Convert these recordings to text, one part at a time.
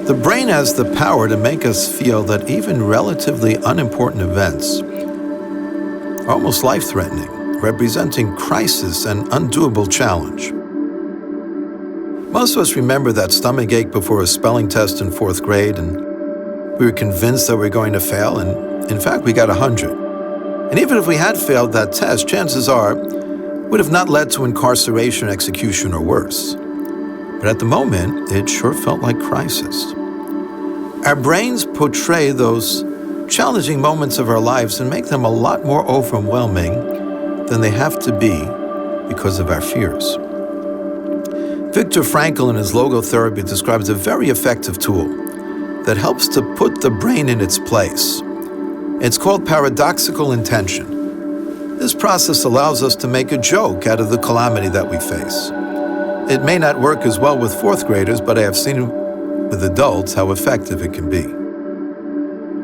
The brain has the power to make us feel that even relatively unimportant events are almost life-threatening, representing crisis and undoable challenge. Most of us remember that stomach ache before a spelling test in 4th grade, and we were convinced that we were going to fail, and in fact we got 100. And even if we had failed that test, chances are it would have not led to incarceration, execution, or worse. But at the moment, it sure felt like crisis. Our brains portray those challenging moments of our lives and make them a lot more overwhelming than they have to be because of our fears. Viktor Frankl in his logotherapy describes a very effective tool that helps to put the brain in its place. It's called paradoxical intention. This process allows us to make a joke out of the calamity that we face. It may not work as well with 4th graders, but I have seen with adults how effective it can be.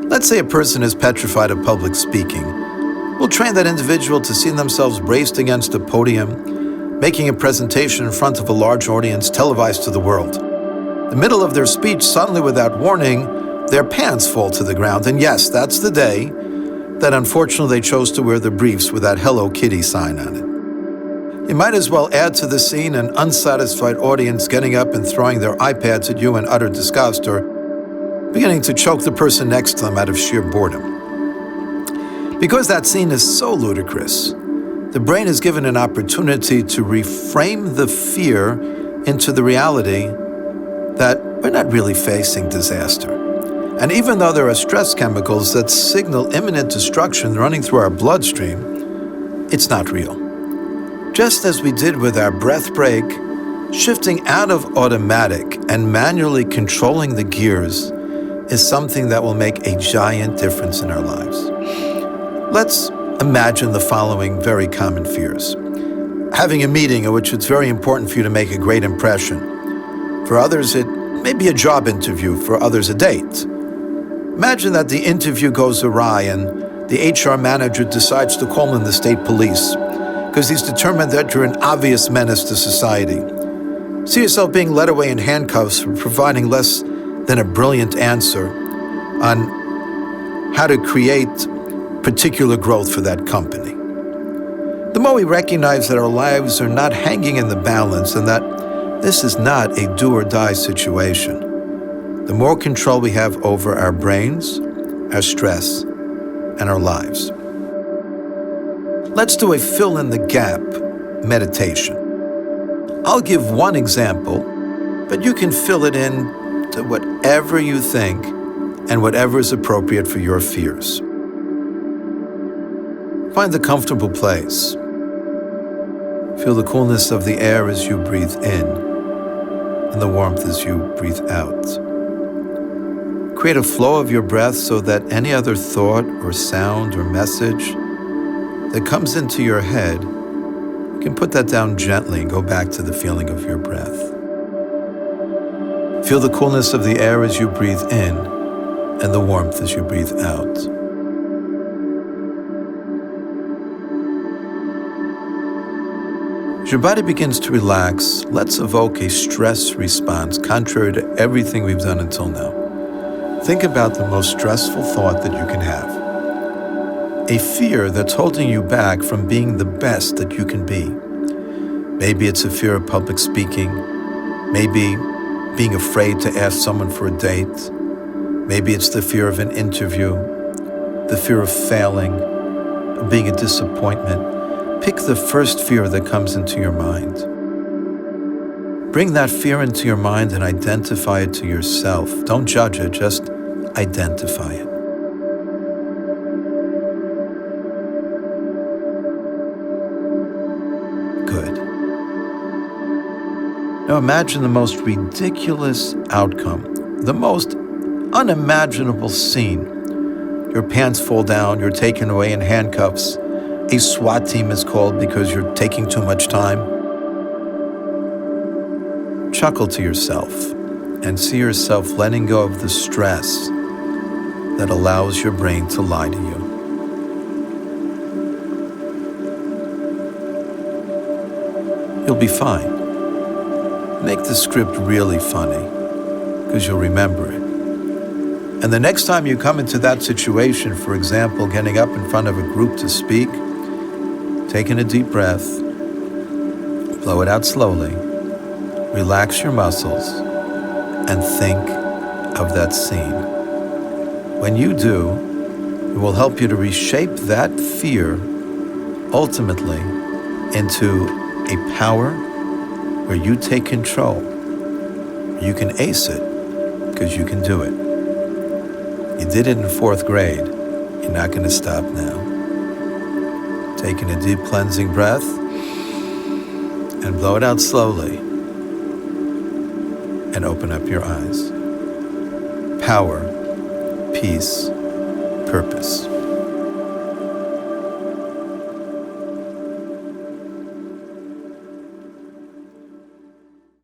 Let's say a person is petrified of public speaking. We'll train that individual to see themselves braced against a podium, making a presentation in front of a large audience televised to the world. In the middle of their speech, suddenly without warning, their pants fall to the ground. And yes, that's the day that unfortunately they chose to wear the briefs with that Hello Kitty sign on it. You might as well add to the scene an unsatisfied audience getting up and throwing their iPads at you in utter disgust, or beginning to choke the person next to them out of sheer boredom. Because that scene is so ludicrous, the brain is given an opportunity to reframe the fear into the reality that we're not really facing disaster. And even though there are stress chemicals that signal imminent destruction running through our bloodstream, it's not real. Just as we did with our breath break, shifting out of automatic and manually controlling the gears is something that will make a giant difference in our lives. Let's imagine the following very common fears. Having a meeting in which it's very important for you to make a great impression. For others, it may be a job interview. For others, a date. Imagine that the interview goes awry and the HR manager decides to call in the state police because he's determined that you're an obvious menace to society. See yourself being led away in handcuffs for providing less than a brilliant answer on how to create particular growth for that company. The more we recognize that our lives are not hanging in the balance and that this is not a do-or-die situation, the more control we have over our brains, our stress, and our lives. Let's do a fill-in-the-gap meditation. I'll give one example, but you can fill it in to whatever you think and whatever is appropriate for your fears. Find a comfortable place. Feel the coolness of the air as you breathe in and the warmth as you breathe out. Create a flow of your breath so that any other thought or sound or message that comes into your head, you can put that down gently and go back to the feeling of your breath. Feel the coolness of the air as you breathe in and the warmth as you breathe out. As your body begins to relax, let's evoke a stress response contrary to everything we've done until now. Think about the most stressful thought that you can have. A fear that's holding you back from being the best that you can be. Maybe it's a fear of public speaking. Maybe being afraid to ask someone for a date. Maybe it's the fear of an interview, the fear of failing, of being a disappointment. Pick the first fear that comes into your mind. Bring that fear into your mind and identify it to yourself. Don't judge it, just identify it. Good. Now imagine the most ridiculous outcome, the most unimaginable scene. Your pants fall down, you're taken away in handcuffs. A SWAT team is called because you're taking too much time. Chuckle to yourself and see yourself letting go of the stress that allows your brain to lie to you. You'll be fine. Make the script really funny. because you'll remember it. And the next time you come into that situation, for example, getting up in front of a group to speak, taking a deep breath, blow it out slowly, relax your muscles, and think of that scene. When you do, it will help you to reshape that fear ultimately into a power where you take control. You can ace it because you can do it. You did it in 4th grade. You're not going to stop now. Taking a deep cleansing breath and blow it out slowly and open up your eyes. Power, peace, purpose.